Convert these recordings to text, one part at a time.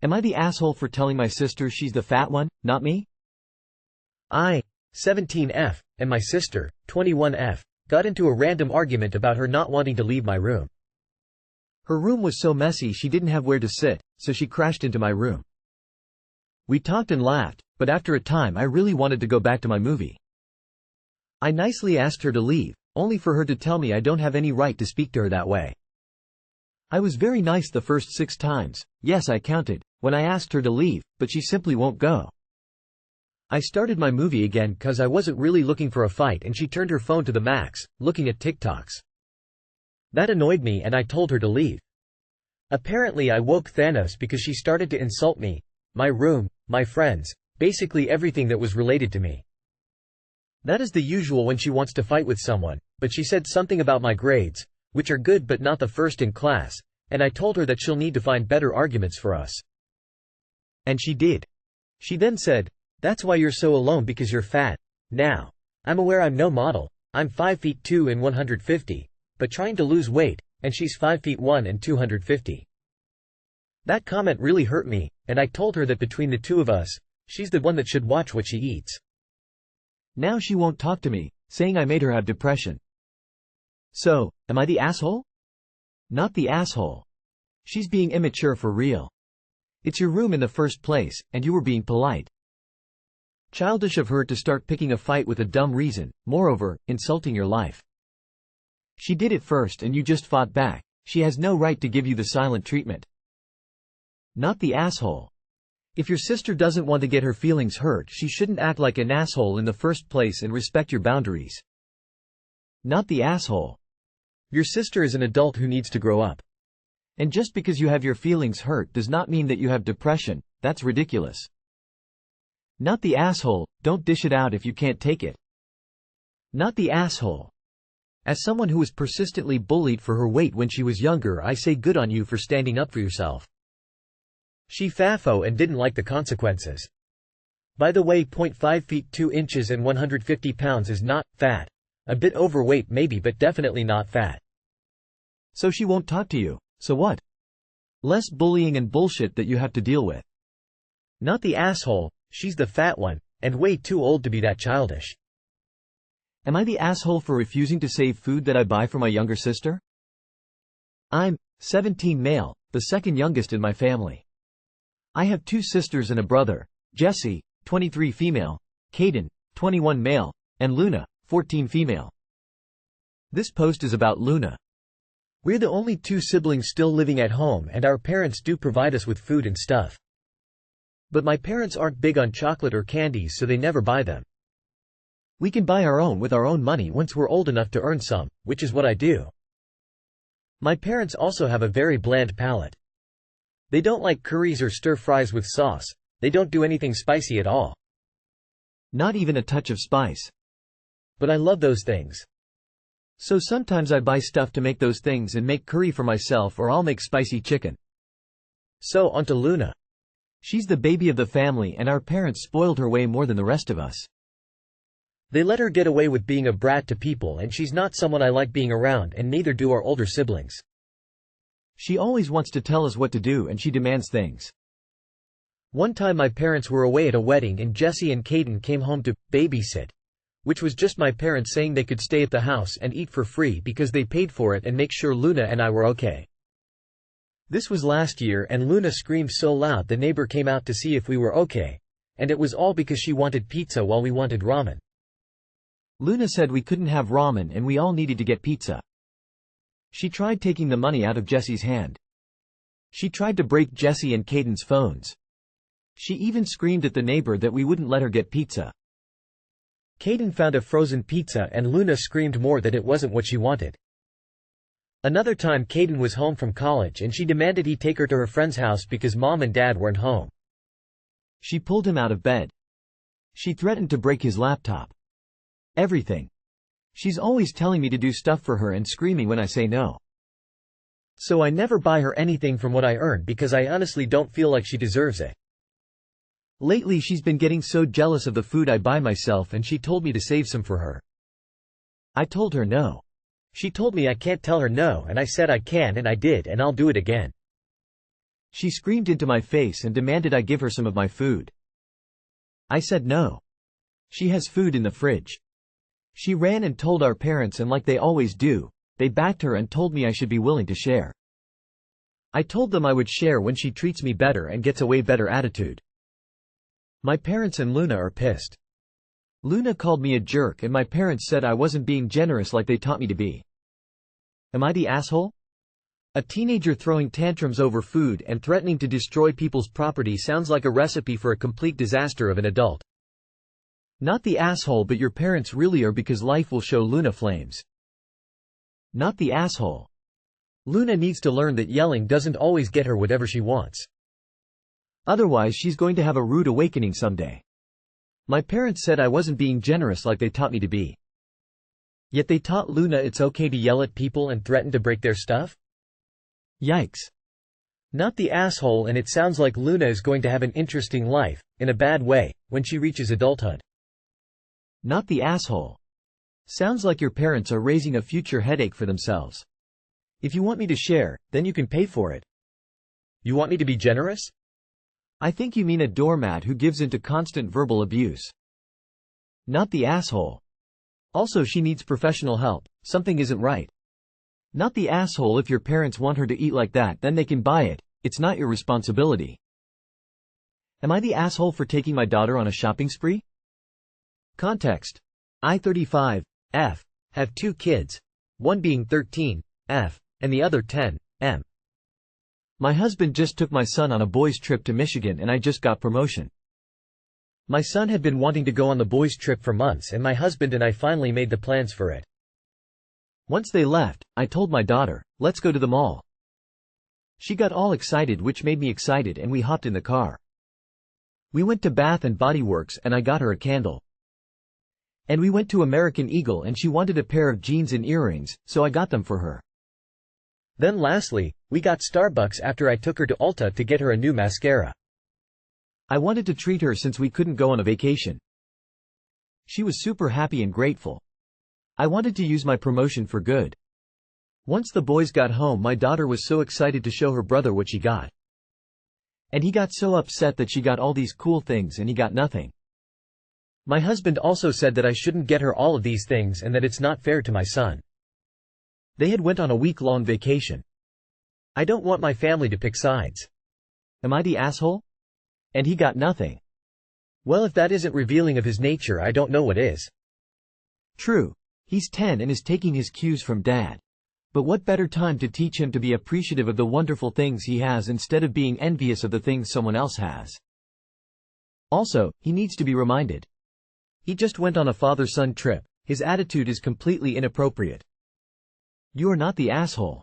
Am I the asshole for telling my sister she's the fat one, not me? I, 17F, and my sister, 21F, got into a random argument about her not wanting to leave my room. Her room was so messy she didn't have where to sit, so she crashed into my room. We talked and laughed, but after a time I really wanted to go back to my movie. I nicely asked her to leave, only for her to tell me I don't have any right to speak to her that way. I was very nice the first 6 times, yes I counted, when I asked her to leave, but she simply won't go. I started my movie again cause I wasn't really looking for a fight and she turned her phone to the max, looking at TikToks. That annoyed me and I told her to leave. Apparently I woke Thanos because she started to insult me, my room, my friends, basically everything that was related to me. That is the usual when she wants to fight with someone, but she said something about my grades, which are good but not the first in class, and I told her that she'll need to find better arguments for us. And she did. She then said, "That's why you're so alone because you're fat. Now, I'm aware I'm no model, I'm 5'2" and 150, but trying to lose weight, and she's 5'1" and 250. That comment really hurt me, and I told her that between the two of us, she's the one that should watch what she eats. Now she won't talk to me, saying I made her have depression. So, am I the asshole? Not the asshole. She's being immature for real. It's your room in the first place, and you were being polite. Childish of her to start picking a fight with a dumb reason, moreover, insulting your life. She did it first and you just fought back. She has no right to give you the silent treatment. Not the asshole. If your sister doesn't want to get her feelings hurt, she shouldn't act like an asshole in the first place and respect your boundaries. Not the asshole. Your sister is an adult who needs to grow up. And just because you have your feelings hurt does not mean that you have depression. That's ridiculous. Not the asshole, don't dish it out if you can't take it. Not the asshole. As someone who was persistently bullied for her weight when she was younger, I say good on you for standing up for yourself. She fafo and didn't like the consequences. By the way, 5 feet 2 inches and 150 pounds is not fat. A bit overweight maybe, but definitely not fat. So she won't talk to you, so what? Less bullying and bullshit that you have to deal with. Not the asshole, she's the fat one, and way too old to be that childish. Am I the asshole for refusing to save food that I buy for my younger sister? I'm 17 male, the second youngest in my family. I have 2 sisters and a brother, Jesse, 23 female, Caden, 21 male, and Luna, 14 female. This post is about Luna. We're the only 2 siblings still living at home and our parents do provide us with food and stuff. But my parents aren't big on chocolate or candies, so they never buy them. We can buy our own with our own money once we're old enough to earn some, which is what I do. My parents also have a very bland palate. They don't like curries or stir-fries with sauce, they don't do anything spicy at all. Not even a touch of spice. But I love those things. So sometimes I buy stuff to make those things and make curry for myself, or I'll make spicy chicken. So onto Luna. She's the baby of the family and our parents spoiled her way more than the rest of us. They let her get away with being a brat to people, and she's not someone I like being around, and neither do our older siblings. She always wants to tell us what to do and she demands things. One time my parents were away at a wedding and Jesse and Caden came home to babysit, which was just my parents saying they could stay at the house and eat for free because they paid for it and make sure Luna and I were okay. This was last year and Luna screamed so loud the neighbor came out to see if we were okay, and it was all because she wanted pizza while we wanted ramen. Luna said we couldn't have ramen and we all needed to get pizza. She tried taking the money out of Jesse's hand. She tried to break Jesse and Caden's phones. She even screamed at the neighbor that we wouldn't let her get pizza. Caden found a frozen pizza and Luna screamed more that it wasn't what she wanted. Another time Caden was home from college and she demanded he take her to her friend's house because mom and dad weren't home. She pulled him out of bed. She threatened to break his laptop. Everything. She's always telling me to do stuff for her and screaming when I say no. So I never buy her anything from what I earn because I honestly don't feel like she deserves it. Lately she's been getting so jealous of the food I buy myself and she told me to save some for her. I told her no. She told me I can't tell her no and I said I can and I did and I'll do it again. She screamed into my face and demanded I give her some of my food. I said no. She has food in the fridge. She ran and told our parents, and like they always do, they backed her and told me I should be willing to share. I told them I would share when she treats me better and gets a way better attitude. My parents and Luna are pissed. Luna called me a jerk and my parents said I wasn't being generous like they taught me to be. Am I the asshole? A teenager throwing tantrums over food and threatening to destroy people's property sounds like a recipe for a complete disaster of an adult. Not the asshole, but your parents really are, because life will show Luna flames. Not the asshole. Luna needs to learn that yelling doesn't always get her whatever she wants. Otherwise she's going to have a rude awakening someday. My parents said I wasn't being generous like they taught me to be. Yet they taught Luna it's okay to yell at people and threaten to break their stuff? Yikes. Not the asshole, and it sounds like Luna is going to have an interesting life, in a bad way, when she reaches adulthood. Not the asshole. Sounds like your parents are raising a future headache for themselves. If you want me to share, then you can pay for it. You want me to be generous? I think you mean a doormat who gives into constant verbal abuse. Not the asshole. Also, she needs professional help. Something isn't right. Not the asshole. If your parents want her to eat like that, then they can buy it. It's not your responsibility. Am I the asshole for taking my daughter on a shopping spree? Context. I 35 F have 2 kids, one being 13 F and the other 10 M. My husband just took my son on a boys' trip to Michigan and I just got promotion. My son had been wanting to go on the boys' trip for months and my husband and I finally made the plans for it. Once they left, I told my daughter, "Let's go to the mall." She got all excited, which made me excited, and we hopped in the car. We went to Bath and Body Works and I got her a candle. And we went to American Eagle and she wanted a pair of jeans and earrings, so I got them for her. Then lastly, we got Starbucks after I took her to AITA to get her a new mascara. I wanted to treat her since we couldn't go on a vacation. She was super happy and grateful. I wanted to use my promotion for good. Once the boys got home, my daughter was so excited to show her brother what she got. And he got so upset that she got all these cool things and he got nothing. My husband also said that I shouldn't get her all of these things and that it's not fair to my son. They had went on a week-long vacation. I don't want my family to pick sides. Am I the asshole? And he got nothing. Well, if that isn't revealing of his nature, I don't know what is. True. He's 10 and is taking his cues from dad. But what better time to teach him to be appreciative of the wonderful things he has instead of being envious of the things someone else has. Also, he needs to be reminded. He just went on a father-son trip. His attitude is completely inappropriate. You are not the asshole.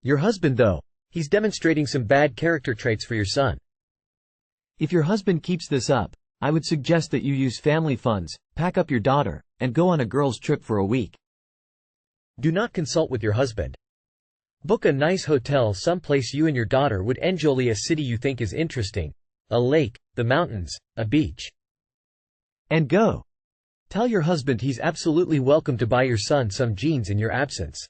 Your husband, though. He's demonstrating some bad character traits for your son. If your husband keeps this up, I would suggest that you use family funds, pack up your daughter, and go on a girls' trip for a week. Do not consult with your husband. Book a nice hotel someplace you and your daughter would enjoy, a city you think is interesting, a lake, the mountains, a beach. And go. Tell your husband he's absolutely welcome to buy your son some jeans in your absence.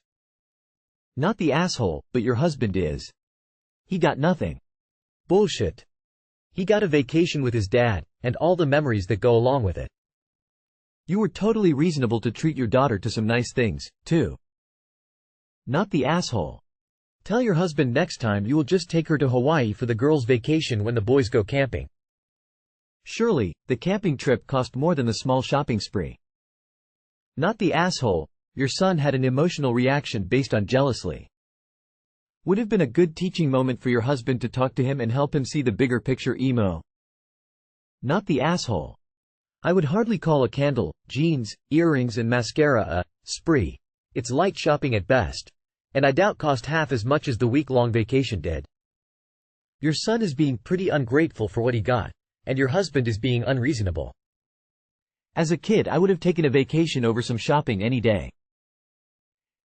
Not the asshole, but your husband is. He got nothing. Bullshit. He got a vacation with his dad, and all the memories that go along with it. You were totally reasonable to treat your daughter to some nice things, too. Not the asshole. Tell your husband next time you will just take her to Hawaii for the girls' vacation when the boys go camping. Surely, the camping trip cost more than the small shopping spree. Not the asshole. Your son had an emotional reaction based on jealousy. Would have been a good teaching moment for your husband to talk to him and help him see the bigger picture. Emo. Not the asshole. I would hardly call a candle, jeans, earrings and mascara a spree. It's light shopping at best. And I doubt cost half as much as the week-long vacation did. Your son is being pretty ungrateful for what he got, and your husband is being unreasonable. As a kid, I would have taken a vacation over some shopping any day.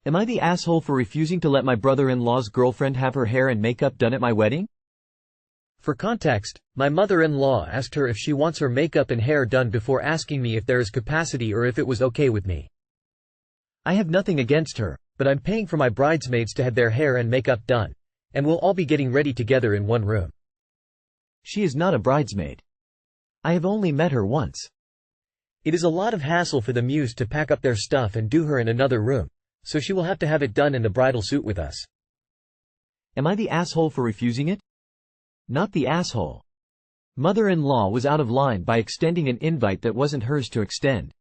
Am I the asshole for refusing to let my brother-in-law's girlfriend have her hair and makeup done at my wedding? For context, my mother-in-law asked her if she wants her makeup and hair done before asking me if there is capacity or if it was okay with me. I have nothing against her, but I'm paying for my bridesmaids to have their hair and makeup done, and we'll all be getting ready together in one room. She is not a bridesmaid. I have only met her once. It is a lot of hassle for the muse to pack up their stuff and do her in another room, so she will have to have it done in the bridal suit with us. Am I the asshole for refusing it? Not the asshole. Mother-in-law was out of line by extending an invite that wasn't hers to extend.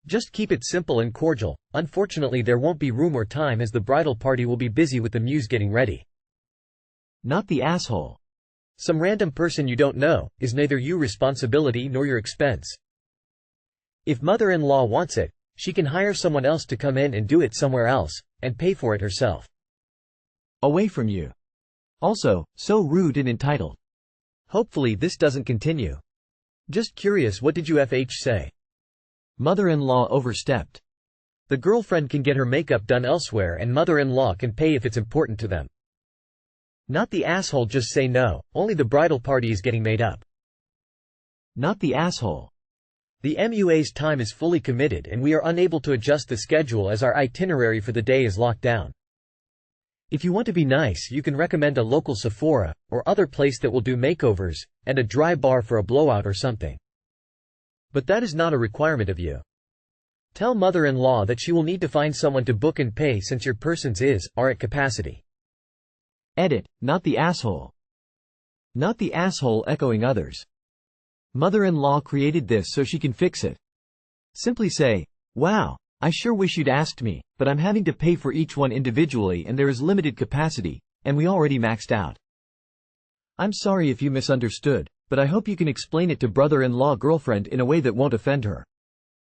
Just keep it simple and cordial. Unfortunately, there won't be room or time as the bridal party will be busy with the muse getting ready. Not the asshole. Some random person you don't know is neither your responsibility nor your expense. If mother-in-law wants it, she can hire someone else to come in and do it somewhere else, and pay for it herself. Away from you. Also, so rude and entitled. Hopefully this doesn't continue. Just curious, what did you FH say? Mother-in-law overstepped. The girlfriend can get her makeup done elsewhere and mother-in-law can pay if it's important to them. Not the asshole, just say no, only the bridal party is getting made up. Not the asshole. The MUA's time is fully committed and we are unable to adjust the schedule as our itinerary for the day is locked down. If you want to be nice, you can recommend a local Sephora, or other place that will do makeovers, and a dry bar for a blowout or something. But that is not a requirement of you. Tell mother-in-law that she will need to find someone to book and pay since your persons are at capacity. Edit, not the asshole. Not the asshole echoing others. Mother-in-law created this so she can fix it. Simply say, wow, I sure wish you'd asked me, but I'm having to pay for each one individually and there is limited capacity, and we already maxed out. I'm sorry if you misunderstood, but I hope you can explain it to brother-in-law girlfriend in a way that won't offend her.